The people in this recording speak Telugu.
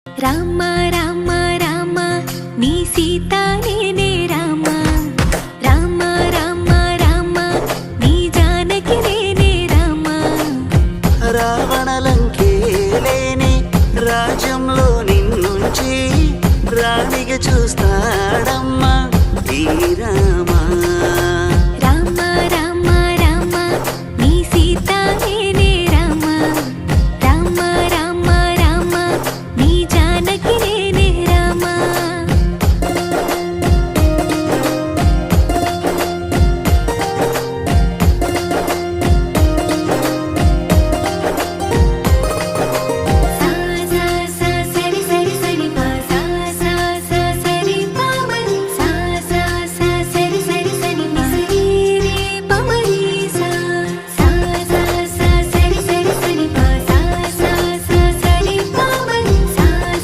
రామ రామ రామ నీ సీత నేనే రామ రామ రామ రామ నీ జానకి నేనే రామ రావణలంకేలేని రాజ్యంలో నిన్నుంచి రాణిగా చూస్తాడమ్మా ఈ